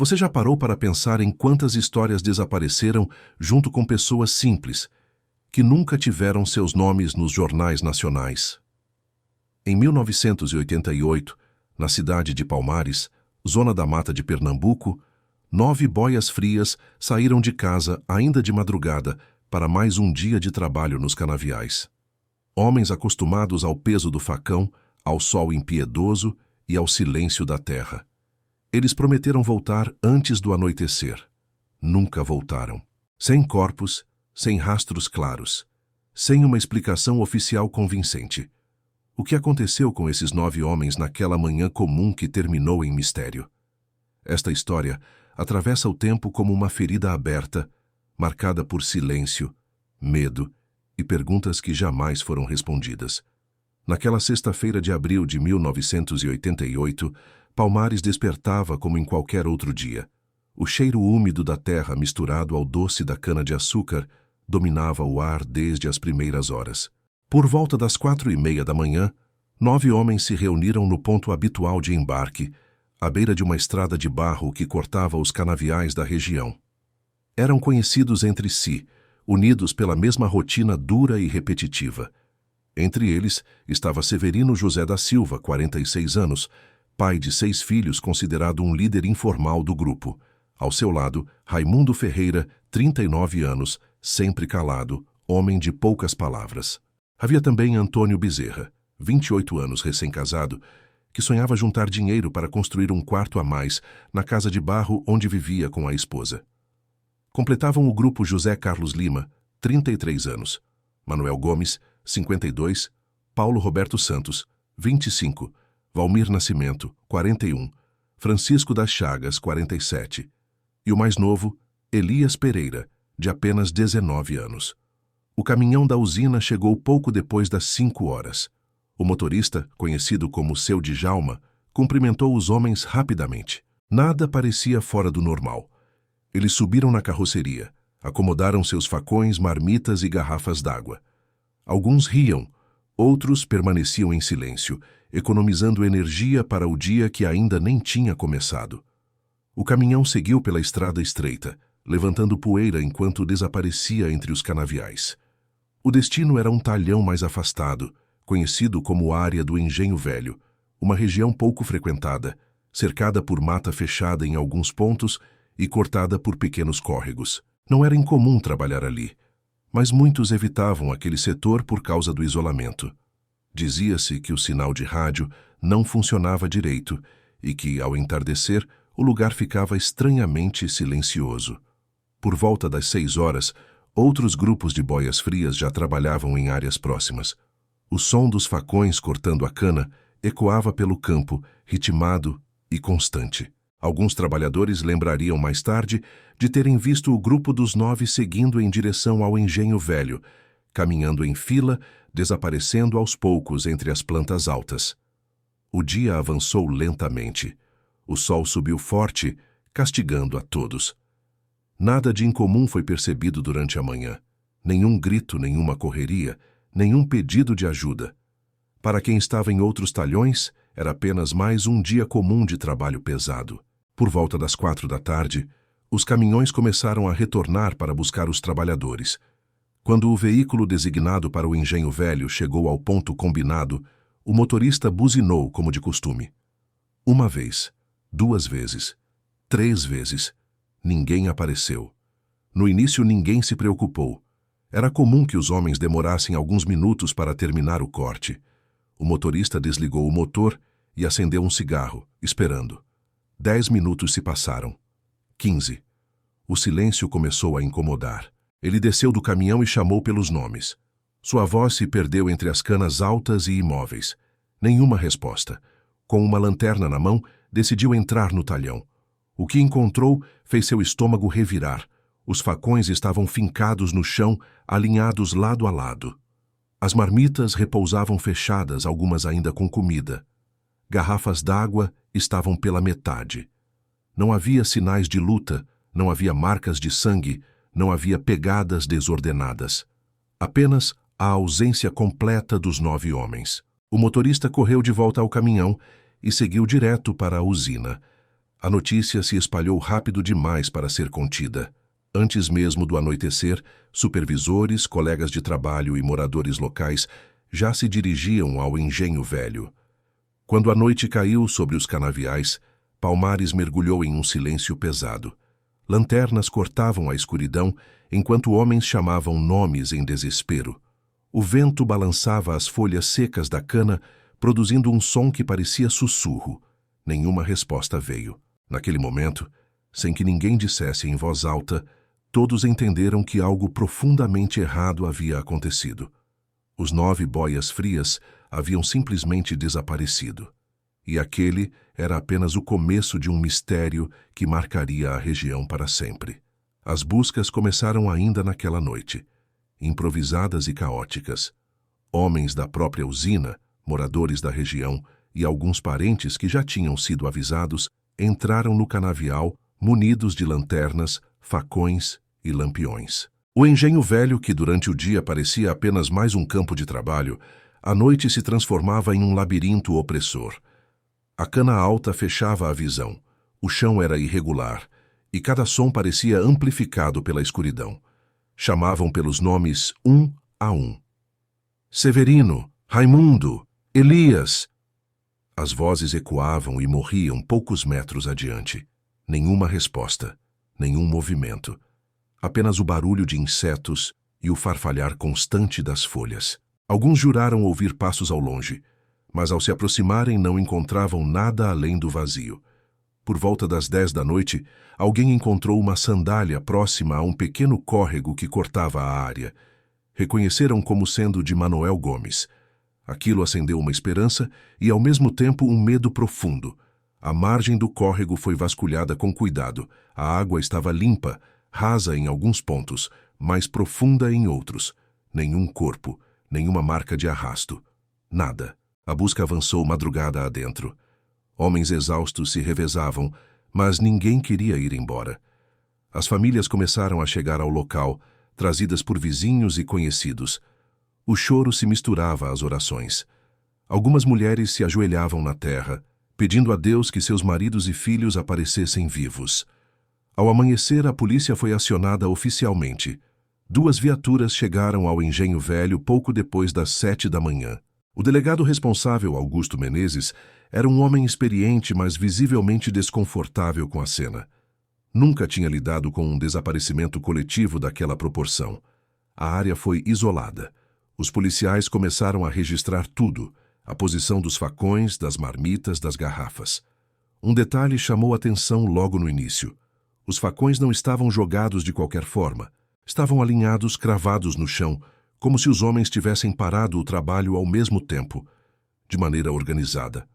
Você já parou para pensar em quantas histórias desapareceram junto com pessoas simples, que nunca tiveram seus nomes nos jornais nacionais? Em 1988, na cidade de Palmares, zona da Mata de Pernambuco, 9 boias frias saíram de casa ainda de madrugada para mais um dia de trabalho nos canaviais. Homens acostumados ao peso do facão, ao sol impiedoso e ao silêncio da terra. Eles prometeram voltar antes do anoitecer. Nunca voltaram. Sem corpos, sem rastros claros, sem uma explicação oficial convincente. O que aconteceu com esses 9 homens naquela manhã comum que terminou em mistério? Esta história atravessa o tempo como uma ferida aberta, marcada por silêncio, medo e perguntas que jamais foram respondidas. Naquela sexta-feira de abril de 1988, Palmares despertava como em qualquer outro dia. O cheiro úmido da terra misturado ao doce da cana-de-açúcar dominava o ar desde as primeiras horas. Por volta das 4:30 da manhã, 9 homens se reuniram no ponto habitual de embarque, à beira de uma estrada de barro que cortava os canaviais da região. Eram conhecidos entre si, unidos pela mesma rotina dura e repetitiva. Entre eles estava Severino José da Silva, 46 anos, pai de 6 filhos, considerado um líder informal do grupo. Ao seu lado, Raimundo Ferreira, 39 anos, sempre calado, homem de poucas palavras. Havia também Antônio Bezerra, 28 anos, recém-casado, que sonhava juntar dinheiro para construir um quarto a mais na casa de barro onde vivia com a esposa. Completavam o grupo José Carlos Lima, 33 anos, Manuel Gomes, 52, Paulo Roberto Santos, 25, Valmir Nascimento, 41, Francisco das Chagas, 47, e o mais novo, Elias Pereira, de apenas 19 anos. O caminhão da usina chegou pouco depois das 5 horas. O motorista, conhecido como Seu Djalma, cumprimentou os homens rapidamente. Nada parecia fora do normal. Eles subiram na carroceria, acomodaram seus facões, marmitas e garrafas d'água. Alguns riam, outros permaneciam em silêncio, economizando energia para o dia que ainda nem tinha começado. O caminhão seguiu pela estrada estreita, levantando poeira enquanto desaparecia entre os canaviais. O destino era um talhão mais afastado, conhecido como Área do Engenho Velho, uma região pouco frequentada, cercada por mata fechada em alguns pontos e cortada por pequenos córregos. Não era incomum trabalhar ali, mas muitos evitavam aquele setor por causa do isolamento. Dizia-se que o sinal de rádio não funcionava direito e que, ao entardecer, o lugar ficava estranhamente silencioso. Por volta das 6 horas, outros grupos de boias frias já trabalhavam em áreas próximas. O som dos facões cortando a cana ecoava pelo campo, ritmado e constante. Alguns trabalhadores lembrariam mais tarde de terem visto o grupo dos 9 seguindo em direção ao Engenho Velho, caminhando em fila, desaparecendo aos poucos entre as plantas altas. O dia avançou lentamente. O sol subiu forte, castigando a todos. Nada de incomum foi percebido durante a manhã. Nenhum grito, nenhuma correria, nenhum pedido de ajuda. Para quem estava em outros talhões, era apenas mais um dia comum de trabalho pesado. Por volta das 4 da tarde, os caminhões começaram a retornar para buscar os trabalhadores. Quando o veículo designado para o Engenho Velho chegou ao ponto combinado, o motorista buzinou como de costume. 1 vez, 2 vezes, 3 vezes. Ninguém apareceu. No início ninguém se preocupou. Era comum que os homens demorassem alguns minutos para terminar o corte. O motorista desligou o motor e acendeu um cigarro, esperando. 10 minutos se passaram. 15. O silêncio começou a incomodar. Ele desceu do caminhão e chamou pelos nomes. Sua voz se perdeu entre as canas altas e imóveis. Nenhuma resposta. Com uma lanterna na mão, decidiu entrar no talhão. O que encontrou fez seu estômago revirar. Os facões estavam fincados no chão, alinhados lado a lado. As marmitas repousavam fechadas, algumas ainda com comida. Garrafas d'água estavam pela metade. Não havia sinais de luta, não havia marcas de sangue, não havia pegadas desordenadas. Apenas a ausência completa dos 9 homens. O motorista correu de volta ao caminhão e seguiu direto para a usina. A notícia se espalhou rápido demais para ser contida. Antes mesmo do anoitecer, supervisores, colegas de trabalho e moradores locais já se dirigiam ao Engenho Velho. Quando a noite caiu sobre os canaviais, Palmares mergulhou em um silêncio pesado. Lanternas cortavam a escuridão, enquanto homens chamavam nomes em desespero. O vento balançava as folhas secas da cana, produzindo um som que parecia sussurro. Nenhuma resposta veio. Naquele momento, sem que ninguém dissesse em voz alta, todos entenderam que algo profundamente errado havia acontecido. Os 9 boias frias haviam simplesmente desaparecido. E aquele era apenas o começo de um mistério que marcaria a região para sempre. As buscas começaram ainda naquela noite, improvisadas e caóticas. Homens da própria usina, moradores da região e alguns parentes que já tinham sido avisados entraram no canavial munidos de lanternas, facões e lampiões. O Engenho Velho, que durante o dia parecia apenas mais um campo de trabalho, à noite se transformava em um labirinto opressor. A cana alta fechava a visão, o chão era irregular, e cada som parecia amplificado pela escuridão. Chamavam pelos nomes um a um. Severino, Raimundo, Elias. As vozes ecoavam e morriam poucos metros adiante. Nenhuma resposta, nenhum movimento. Apenas o barulho de insetos e o farfalhar constante das folhas. Alguns juraram ouvir passos ao longe, mas ao se aproximarem não encontravam nada além do vazio. Por volta das 10 da noite, alguém encontrou uma sandália próxima a um pequeno córrego que cortava a área. Reconheceram como sendo de Manuel Gomes. Aquilo acendeu uma esperança e, ao mesmo tempo, um medo profundo. A margem do córrego foi vasculhada com cuidado. A água estava limpa, rasa em alguns pontos, mas profunda em outros. Nenhum corpo, nenhuma marca de arrasto. Nada. A busca avançou madrugada adentro. Homens exaustos se revezavam, mas ninguém queria ir embora. As famílias começaram a chegar ao local, trazidas por vizinhos e conhecidos. O choro se misturava às orações. Algumas mulheres se ajoelhavam na terra, pedindo a Deus que seus maridos e filhos aparecessem vivos. Ao amanhecer, a polícia foi acionada oficialmente. 2 viaturas chegaram ao Engenho Velho pouco depois das 7 da manhã. O delegado responsável, Augusto Menezes, era um homem experiente, mas visivelmente desconfortável com a cena. Nunca tinha lidado com um desaparecimento coletivo daquela proporção. A área foi isolada. Os policiais começaram a registrar tudo: a posição dos facões, das marmitas, das garrafas. Um detalhe chamou atenção logo no início. Os facões não estavam jogados de qualquer forma. Estavam alinhados, cravados no chão, como se os homens tivessem parado o trabalho ao mesmo tempo, de maneira organizada.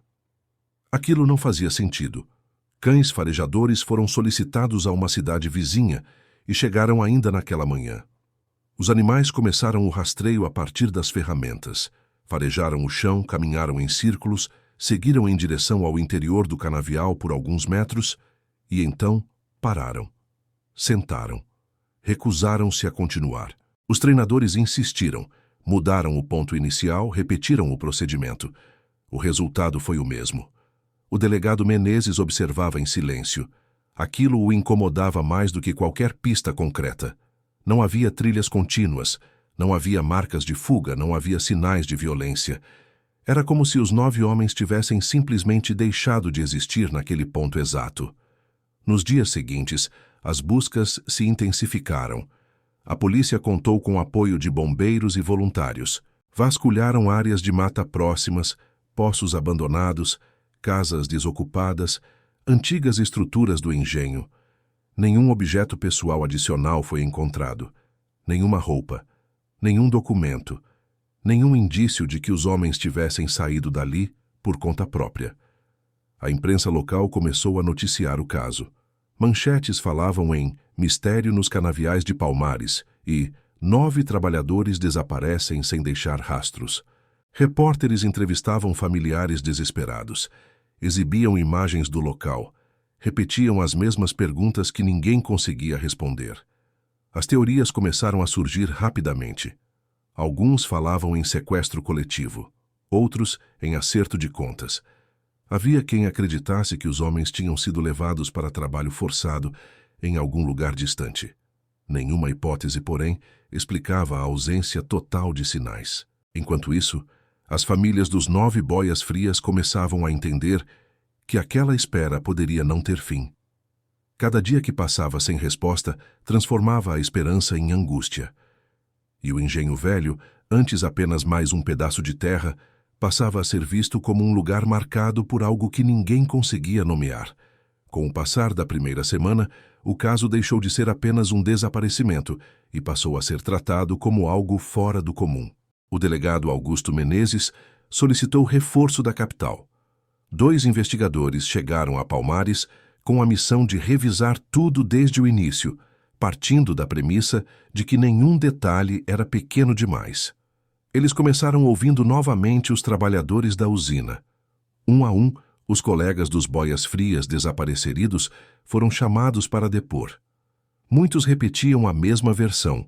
Aquilo não fazia sentido. Cães farejadores foram solicitados a uma cidade vizinha e chegaram ainda naquela manhã. Os animais começaram o rastreio a partir das ferramentas. Farejaram o chão, caminharam em círculos, seguiram em direção ao interior do canavial por alguns metros e então pararam. Sentaram. Recusaram-se a continuar. Os treinadores insistiram, mudaram o ponto inicial, repetiram o procedimento. O resultado foi o mesmo. O delegado Menezes observava em silêncio. Aquilo o incomodava mais do que qualquer pista concreta. Não havia trilhas contínuas, não havia marcas de fuga, não havia sinais de violência. Era como se os 9 homens tivessem simplesmente deixado de existir naquele ponto exato. Nos dias seguintes, as buscas se intensificaram. A polícia contou com o apoio de bombeiros e voluntários. Vasculharam áreas de mata próximas, poços abandonados, casas desocupadas, antigas estruturas do engenho. Nenhum objeto pessoal adicional foi encontrado. Nenhuma roupa, nenhum documento, nenhum indício de que os homens tivessem saído dali por conta própria. A imprensa local começou a noticiar o caso. Manchetes falavam em mistério nos canaviais de Palmares e 9 trabalhadores desaparecem sem deixar rastros. Repórteres entrevistavam familiares desesperados, exibiam imagens do local, repetiam as mesmas perguntas que ninguém conseguia responder. As teorias começaram a surgir rapidamente. Alguns falavam em sequestro coletivo, outros em acerto de contas. Havia quem acreditasse que os homens tinham sido levados para trabalho forçado em algum lugar distante. Nenhuma hipótese, porém, explicava a ausência total de sinais. Enquanto isso, as famílias dos 9 boias frias começavam a entender que aquela espera poderia não ter fim. Cada dia que passava sem resposta transformava a esperança em angústia. E o engenho velho, antes apenas mais um pedaço de terra, passava a ser visto como um lugar marcado por algo que ninguém conseguia nomear. Com o passar da primeira semana, o caso deixou de ser apenas um desaparecimento e passou a ser tratado como algo fora do comum. O delegado Augusto Menezes solicitou reforço da capital. 2 investigadores chegaram a Palmares com a missão de revisar tudo desde o início, partindo da premissa de que nenhum detalhe era pequeno demais. Eles começaram ouvindo novamente os trabalhadores da usina. Um a um, os colegas dos boias frias desaparecidos foram chamados para depor. Muitos repetiam a mesma versão.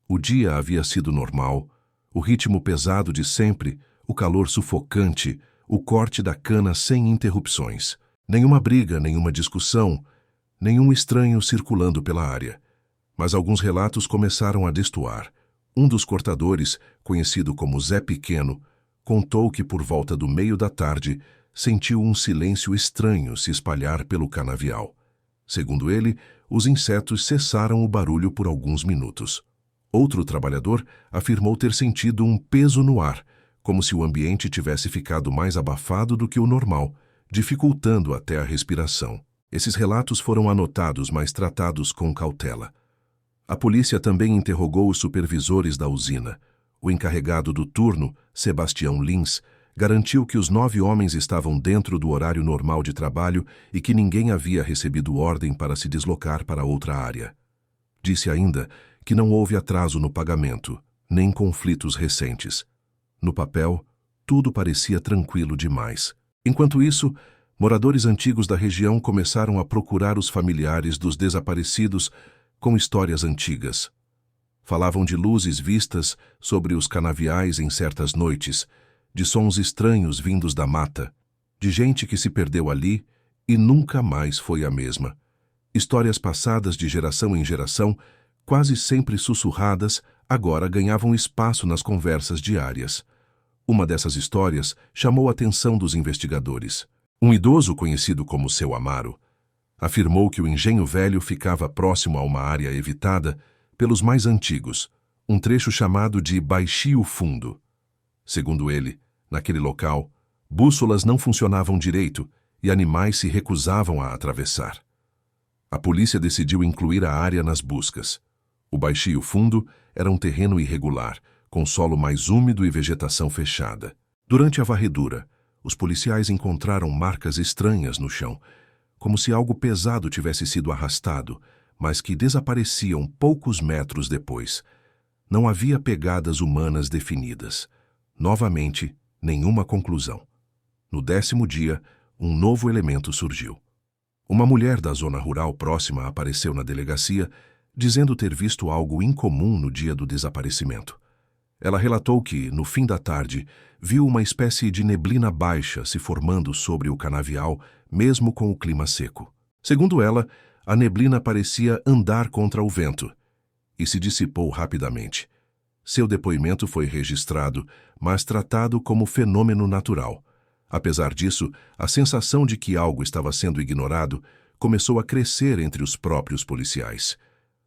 O dia havia sido normal, o ritmo pesado de sempre, o calor sufocante, o corte da cana sem interrupções. Nenhuma briga, nenhuma discussão, nenhum estranho circulando pela área. Mas alguns relatos começaram a destoar. Um dos cortadores, conhecido como Zé Pequeno, contou que por volta do meio da tarde sentiu um silêncio estranho se espalhar pelo canavial. Segundo ele, os insetos cessaram o barulho por alguns minutos. Outro trabalhador afirmou ter sentido um peso no ar, como se o ambiente tivesse ficado mais abafado do que o normal, dificultando até a respiração. Esses relatos foram anotados, mas tratados com cautela. A polícia também interrogou os supervisores da usina. O encarregado do turno, Sebastião Lins, garantiu que os 9 homens estavam dentro do horário normal de trabalho e que ninguém havia recebido ordem para se deslocar para outra área. Disse ainda que não houve atraso no pagamento, nem conflitos recentes. No papel, tudo parecia tranquilo demais. Enquanto isso, moradores antigos da região começaram a procurar os familiares dos desaparecidos com histórias antigas. Falavam de luzes vistas sobre os canaviais em certas noites, de sons estranhos vindos da mata, de gente que se perdeu ali e nunca mais foi a mesma. Histórias passadas de geração em geração, quase sempre sussurradas, agora ganhavam espaço nas conversas diárias. Uma dessas histórias chamou a atenção dos investigadores. Um idoso conhecido como Seu Amaro afirmou que o engenho velho ficava próximo a uma área evitada pelos mais antigos, um trecho chamado de Baixio Fundo. Segundo ele, naquele local, bússolas não funcionavam direito e animais se recusavam a atravessar. A polícia decidiu incluir a área nas buscas. O Baixio Fundo era um terreno irregular, com solo mais úmido e vegetação fechada. Durante a varredura, os policiais encontraram marcas estranhas no chão, como se algo pesado tivesse sido arrastado, mas que desapareciam poucos metros depois. Não havia pegadas humanas definidas. Novamente, nenhuma conclusão. No 10º dia, um novo elemento surgiu. Uma mulher da zona rural próxima apareceu na delegacia, dizendo ter visto algo incomum no dia do desaparecimento. Ela relatou que, no fim da tarde, viu uma espécie de neblina baixa se formando sobre o canavial, mesmo com o clima seco. Segundo ela, a neblina parecia andar contra o vento e se dissipou rapidamente. Seu depoimento foi registrado, mas tratado como fenômeno natural. Apesar disso, a sensação de que algo estava sendo ignorado começou a crescer entre os próprios policiais.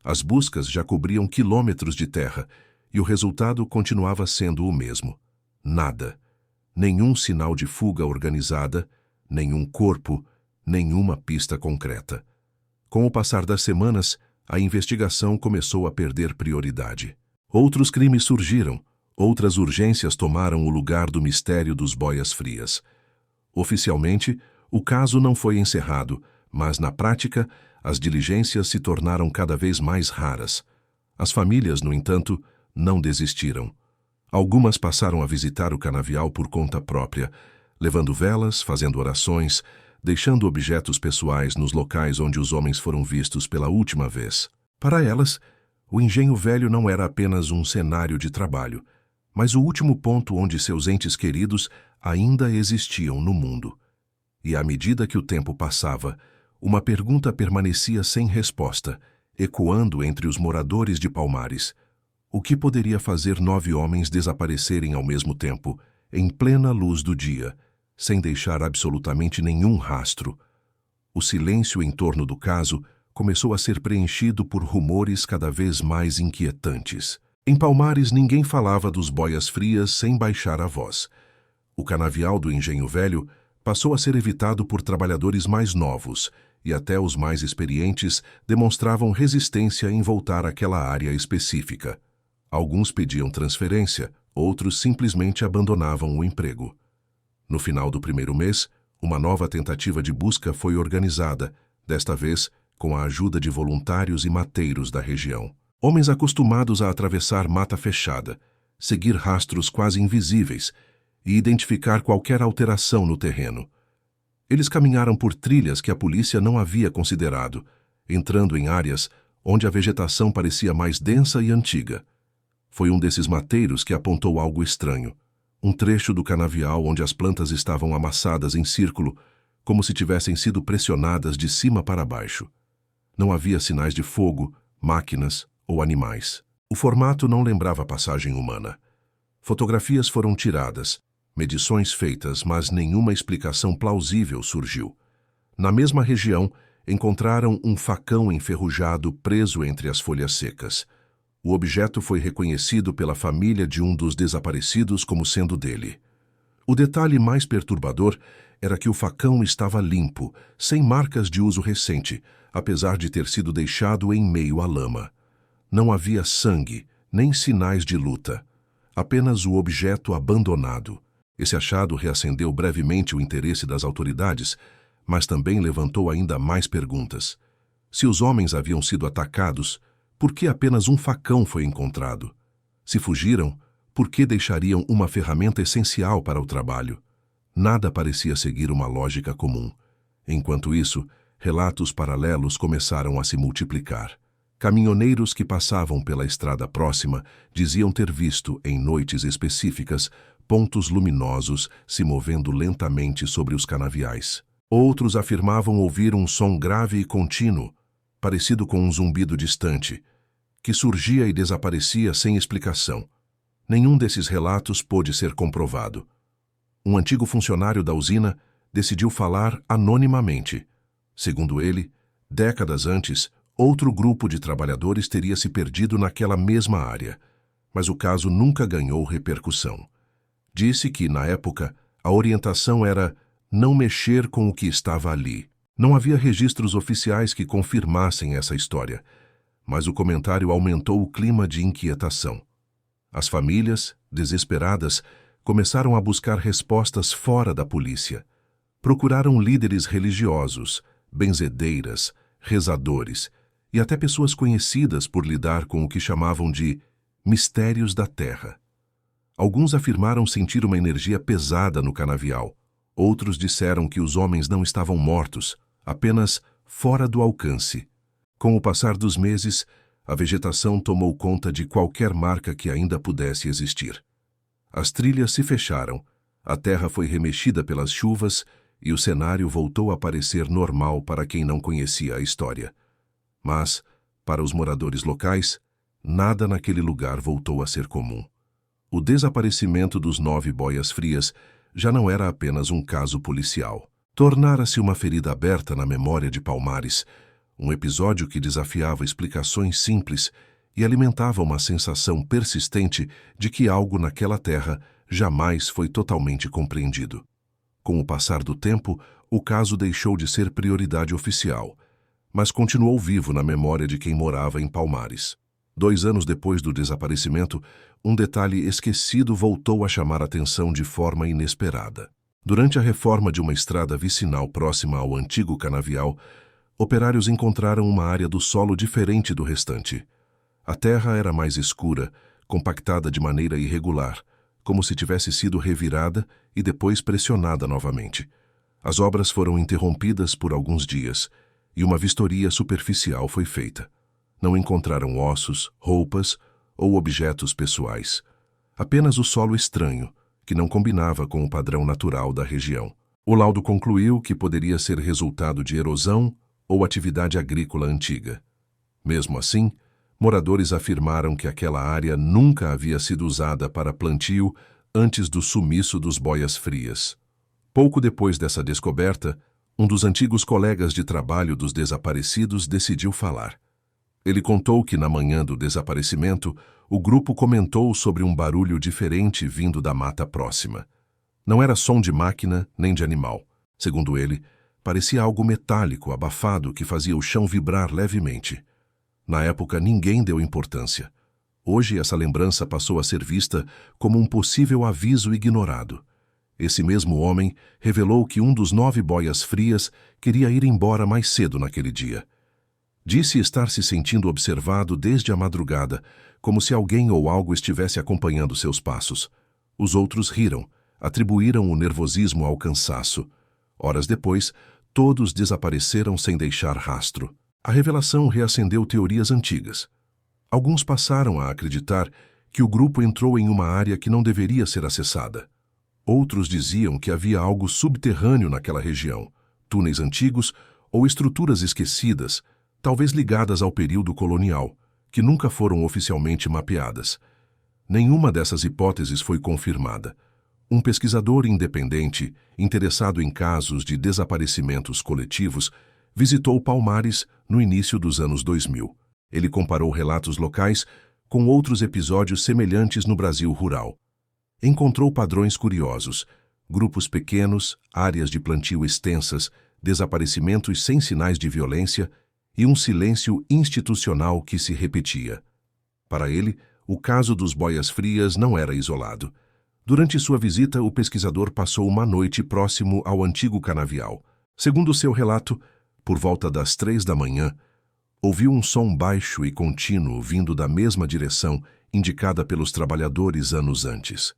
As buscas já cobriam quilômetros de terra e o resultado continuava sendo o mesmo. Nada. Nenhum sinal de fuga organizada, nenhum corpo, nenhuma pista concreta. Com o passar das semanas, a investigação começou a perder prioridade. Outros crimes surgiram, outras urgências tomaram o lugar do mistério dos boias frias. Oficialmente, o caso não foi encerrado, mas na prática, as diligências se tornaram cada vez mais raras. As famílias, no entanto, não desistiram. Algumas passaram a visitar o canavial por conta própria, levando velas, fazendo orações, deixando objetos pessoais nos locais onde os homens foram vistos pela última vez. Para elas, o engenho velho não era apenas um cenário de trabalho, mas o último ponto onde seus entes queridos ainda existiam no mundo. E à medida que o tempo passava, uma pergunta permanecia sem resposta, ecoando entre os moradores de Palmares. O que poderia fazer 9 homens desaparecerem ao mesmo tempo, em plena luz do dia, sem deixar absolutamente nenhum rastro? O silêncio em torno do caso começou a ser preenchido por rumores cada vez mais inquietantes. Em Palmares, ninguém falava dos boias frias sem baixar a voz. O canavial do Engenho Velho passou a ser evitado por trabalhadores mais novos, e até os mais experientes demonstravam resistência em voltar àquela área específica. Alguns pediam transferência, outros simplesmente abandonavam o emprego. No final do primeiro mês, uma nova tentativa de busca foi organizada, desta vez com a ajuda de voluntários e mateiros da região. Homens acostumados a atravessar mata fechada, seguir rastros quase invisíveis e identificar qualquer alteração no terreno. Eles caminharam por trilhas que a polícia não havia considerado, entrando em áreas onde a vegetação parecia mais densa e antiga. Foi um desses mateiros que apontou algo estranho. Um trecho do canavial onde as plantas estavam amassadas em círculo, como se tivessem sido pressionadas de cima para baixo. Não havia sinais de fogo, máquinas ou animais. O formato não lembrava passagem humana. Fotografias foram tiradas, medições feitas, mas nenhuma explicação plausível surgiu. Na mesma região, encontraram um facão enferrujado preso entre as folhas secas. O objeto foi reconhecido pela família de um dos desaparecidos como sendo dele. O detalhe mais perturbador era que o facão estava limpo, sem marcas de uso recente, apesar de ter sido deixado em meio à lama. Não havia sangue, nem sinais de luta. Apenas o objeto abandonado. Esse achado reacendeu brevemente o interesse das autoridades, mas também levantou ainda mais perguntas. Se os homens haviam sido atacados, por que apenas um facão foi encontrado? Se fugiram, por que deixariam uma ferramenta essencial para o trabalho? Nada parecia seguir uma lógica comum. Enquanto isso, relatos paralelos começaram a se multiplicar. Caminhoneiros que passavam pela estrada próxima diziam ter visto, em noites específicas, pontos luminosos se movendo lentamente sobre os canaviais. Outros afirmavam ouvir um som grave e contínuo, parecido com um zumbido distante, que surgia e desaparecia sem explicação. Nenhum desses relatos pôde ser comprovado. Um antigo funcionário da usina decidiu falar anonimamente. Segundo ele, décadas antes, outro grupo de trabalhadores teria se perdido naquela mesma área, mas o caso nunca ganhou repercussão. Disse que, na época, a orientação era não mexer com o que estava ali. Não havia registros oficiais que confirmassem essa história, mas o comentário aumentou o clima de inquietação. As famílias, desesperadas, começaram a buscar respostas fora da polícia. Procuraram líderes religiosos, benzedeiras, rezadores e até pessoas conhecidas por lidar com o que chamavam de mistérios da terra. Alguns afirmaram sentir uma energia pesada no canavial. Outros disseram que os homens não estavam mortos, apenas fora do alcance. Com o passar dos meses, a vegetação tomou conta de qualquer marca que ainda pudesse existir. As trilhas se fecharam, a terra foi remexida pelas chuvas e o cenário voltou a parecer normal para quem não conhecia a história. Mas, para os moradores locais, nada naquele lugar voltou a ser comum. O desaparecimento dos 9 boias frias já não era apenas um caso policial. Tornara-se uma ferida aberta na memória de Palmares, um episódio que desafiava explicações simples e alimentava uma sensação persistente de que algo naquela terra jamais foi totalmente compreendido. Com o passar do tempo, o caso deixou de ser prioridade oficial, mas continuou vivo na memória de quem morava em Palmares. 2 anos depois do desaparecimento, um detalhe esquecido voltou a chamar a atenção de forma inesperada. Durante a reforma de uma estrada vicinal próxima ao antigo canavial, operários encontraram uma área do solo diferente do restante. A terra era mais escura, compactada de maneira irregular, como se tivesse sido revirada e depois pressionada novamente. As obras foram interrompidas por alguns dias e uma vistoria superficial foi feita. Não encontraram ossos, roupas ou objetos pessoais. Apenas o solo estranho, que não combinava com o padrão natural da região. O laudo concluiu que poderia ser resultado de erosão ou atividade agrícola antiga. Mesmo assim, moradores afirmaram que aquela área nunca havia sido usada para plantio antes do sumiço dos boias-frias. Pouco depois dessa descoberta, um dos antigos colegas de trabalho dos desaparecidos decidiu falar. Ele contou que na manhã do desaparecimento, o grupo comentou sobre um barulho diferente vindo da mata próxima. Não era som de máquina nem de animal. Segundo ele, parecia algo metálico, abafado, que fazia o chão vibrar levemente. Na época, ninguém deu importância. Hoje, essa lembrança passou a ser vista como um possível aviso ignorado. Esse mesmo homem revelou que um dos 9 boias-frias queria ir embora mais cedo naquele dia. Disse estar se sentindo observado desde a madrugada, como se alguém ou algo estivesse acompanhando seus passos. Os outros riram, atribuíram o nervosismo ao cansaço. Horas depois, todos desapareceram sem deixar rastro. A revelação reacendeu teorias antigas. Alguns passaram a acreditar que o grupo entrou em uma área que não deveria ser acessada. Outros diziam que havia algo subterrâneo naquela região, túneis antigos ou estruturas esquecidas, talvez ligadas ao período colonial, que nunca foram oficialmente mapeadas. Nenhuma dessas hipóteses foi confirmada. Um pesquisador independente, interessado em casos de desaparecimentos coletivos, visitou Palmares no início dos anos 2000. Ele comparou relatos locais com outros episódios semelhantes no Brasil rural. Encontrou padrões curiosos: grupos pequenos, áreas de plantio extensas, desaparecimentos sem sinais de violência e um silêncio institucional que se repetia. Para ele, o caso dos boias-frias não era isolado. Durante sua visita, o pesquisador passou uma noite próximo ao antigo canavial. Segundo seu relato, por volta das 3 da manhã, ouviu um som baixo e contínuo vindo da mesma direção indicada pelos trabalhadores anos antes.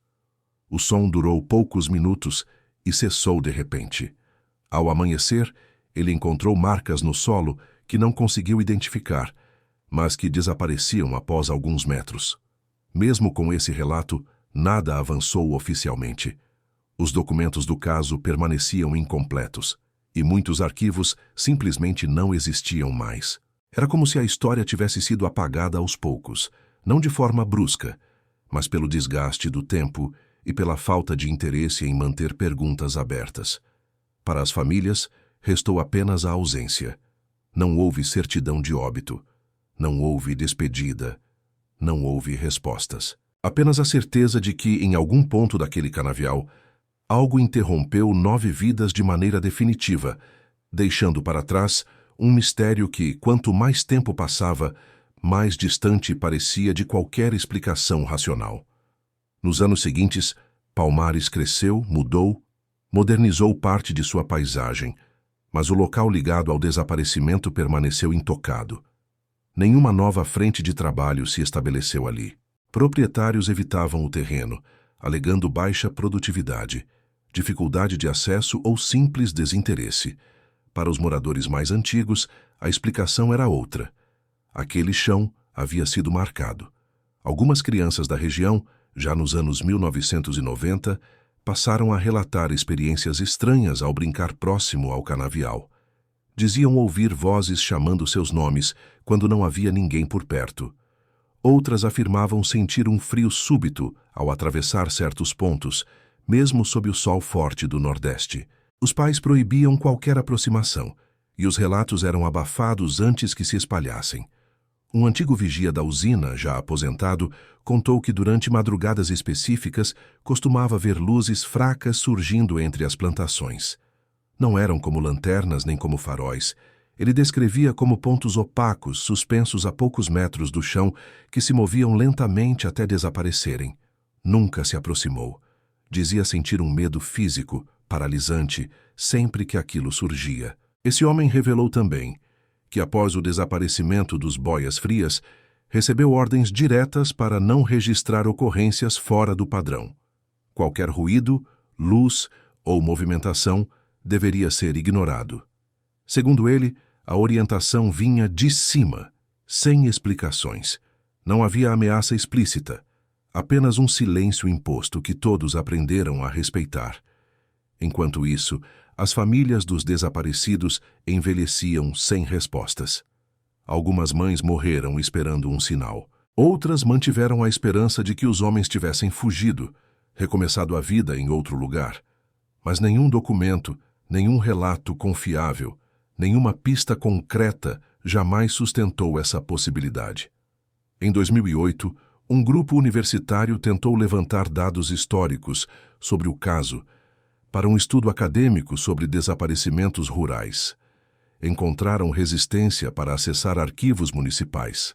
O som durou poucos minutos e cessou de repente. Ao amanhecer, ele encontrou marcas no solo que não conseguiu identificar, mas que desapareciam após alguns metros. Mesmo com esse relato, nada avançou oficialmente. Os documentos do caso permaneciam incompletos, e muitos arquivos simplesmente não existiam mais. Era como se a história tivesse sido apagada aos poucos, não de forma brusca, mas pelo desgaste do tempo e pela falta de interesse em manter perguntas abertas. Para as famílias, restou apenas a ausência. Não houve certidão de óbito, não houve despedida, não houve respostas. Apenas a certeza de que, em algum ponto daquele canavial, algo interrompeu 9 vidas de maneira definitiva, deixando para trás um mistério que, quanto mais tempo passava, mais distante parecia de qualquer explicação racional. Nos anos seguintes, Palmares cresceu, mudou, modernizou parte de sua paisagem, mas o local ligado ao desaparecimento permaneceu intocado. Nenhuma nova frente de trabalho se estabeleceu ali. Proprietários evitavam o terreno, alegando baixa produtividade, dificuldade de acesso ou simples desinteresse. Para os moradores mais antigos, a explicação era outra. Aquele chão havia sido marcado. Algumas crianças da região, já nos anos 1990, passaram a relatar experiências estranhas ao brincar próximo ao canavial. Diziam ouvir vozes chamando seus nomes quando não havia ninguém por perto. Outras afirmavam sentir um frio súbito ao atravessar certos pontos, mesmo sob o sol forte do Nordeste. Os pais proibiam qualquer aproximação, e os relatos eram abafados antes que se espalhassem. Um antigo vigia da usina, já aposentado, contou que durante madrugadas específicas costumava ver luzes fracas surgindo entre as plantações. Não eram como lanternas nem como faróis. Ele descrevia como pontos opacos, suspensos a poucos metros do chão, que se moviam lentamente até desaparecerem. Nunca se aproximou. Dizia sentir um medo físico, paralisante, sempre que aquilo surgia. Esse homem revelou também que, após o desaparecimento dos boias-frias, recebeu ordens diretas para não registrar ocorrências fora do padrão. Qualquer ruído, luz ou movimentação deveria ser ignorado. Segundo ele, a orientação vinha de cima, sem explicações. Não havia ameaça explícita, apenas um silêncio imposto que todos aprenderam a respeitar. Enquanto isso, as famílias dos desaparecidos envelheciam sem respostas. Algumas mães morreram esperando um sinal. Outras mantiveram a esperança de que os homens tivessem fugido, recomeçado a vida em outro lugar. Mas nenhum documento, nenhum relato confiável, nenhuma pista concreta jamais sustentou essa possibilidade. Em 2008, um grupo universitário tentou levantar dados históricos sobre o caso para um estudo acadêmico sobre desaparecimentos rurais. Encontraram resistência para acessar arquivos municipais.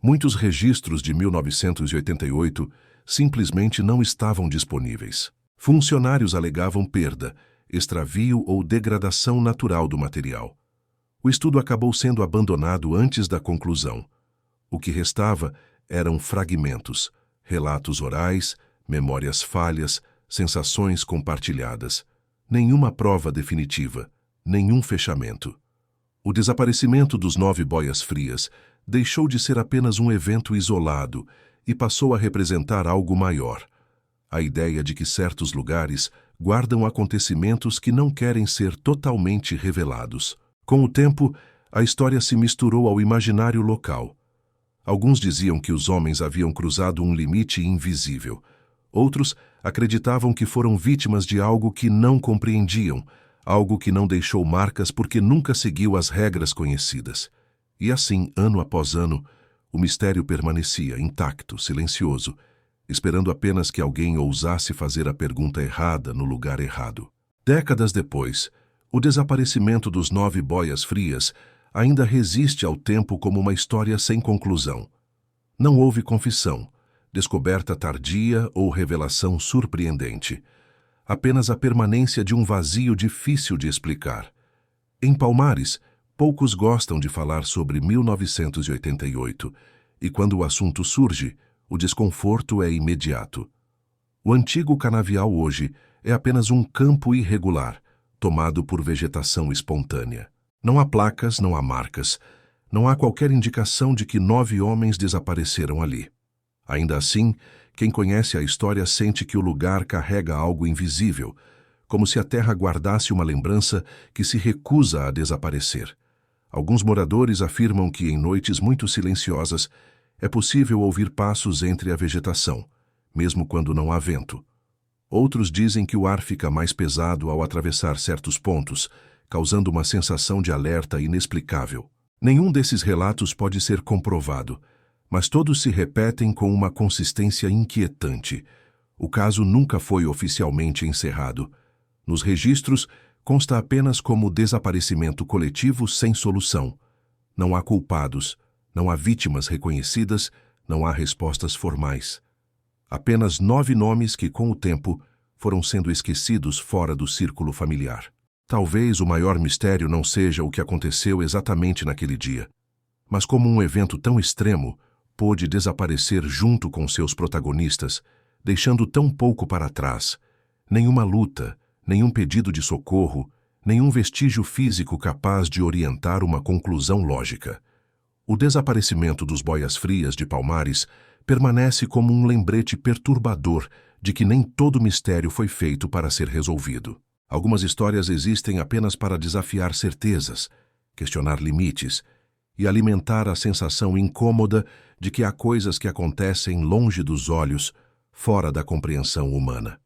Muitos registros de 1988 simplesmente não estavam disponíveis. Funcionários alegavam perda, extravio ou degradação natural do material. O estudo acabou sendo abandonado antes da conclusão. O que restava eram fragmentos, relatos orais, memórias falhas, sensações compartilhadas. Nenhuma prova definitiva, nenhum fechamento. O desaparecimento dos 9 boias frias deixou de ser apenas um evento isolado e passou a representar algo maior. A ideia de que certos lugares guardam acontecimentos que não querem ser totalmente revelados. Com o tempo, a história se misturou ao imaginário local. Alguns diziam que os homens haviam cruzado um limite invisível. Outros acreditavam que foram vítimas de algo que não compreendiam, algo que não deixou marcas porque nunca seguiu as regras conhecidas. E assim, ano após ano, o mistério permanecia intacto, silencioso, esperando apenas que alguém ousasse fazer a pergunta errada no lugar errado. Décadas depois, o desaparecimento dos 9 boias frias ainda resiste ao tempo como uma história sem conclusão. Não houve confissão, descoberta tardia ou revelação surpreendente. Apenas a permanência de um vazio difícil de explicar. Em Palmares, poucos gostam de falar sobre 1988, e quando o assunto surge, o desconforto é imediato. O antigo canavial hoje é apenas um campo irregular, tomado por vegetação espontânea. Não há placas, não há marcas, não há qualquer indicação de que 9 homens desapareceram ali. Ainda assim, quem conhece a história sente que o lugar carrega algo invisível, como se a terra guardasse uma lembrança que se recusa a desaparecer. Alguns moradores afirmam que em noites muito silenciosas é possível ouvir passos entre a vegetação, mesmo quando não há vento. Outros dizem que o ar fica mais pesado ao atravessar certos pontos, causando uma sensação de alerta inexplicável. Nenhum desses relatos pode ser comprovado, mas todos se repetem com uma consistência inquietante. O caso nunca foi oficialmente encerrado. Nos registros, consta apenas como desaparecimento coletivo sem solução. Não há culpados, não há vítimas reconhecidas, não há respostas formais. Apenas 9 nomes que, com o tempo, foram sendo esquecidos fora do círculo familiar. Talvez o maior mistério não seja o que aconteceu exatamente naquele dia, mas como um evento tão extremo pôde desaparecer junto com seus protagonistas, deixando tão pouco para trás. Nenhuma luta, nenhum pedido de socorro, nenhum vestígio físico capaz de orientar uma conclusão lógica. O desaparecimento dos boias frias de Palmares permanece como um lembrete perturbador de que nem todo mistério foi feito para ser resolvido. Algumas histórias existem apenas para desafiar certezas, questionar limites e alimentar a sensação incômoda de que há coisas que acontecem longe dos olhos, fora da compreensão humana.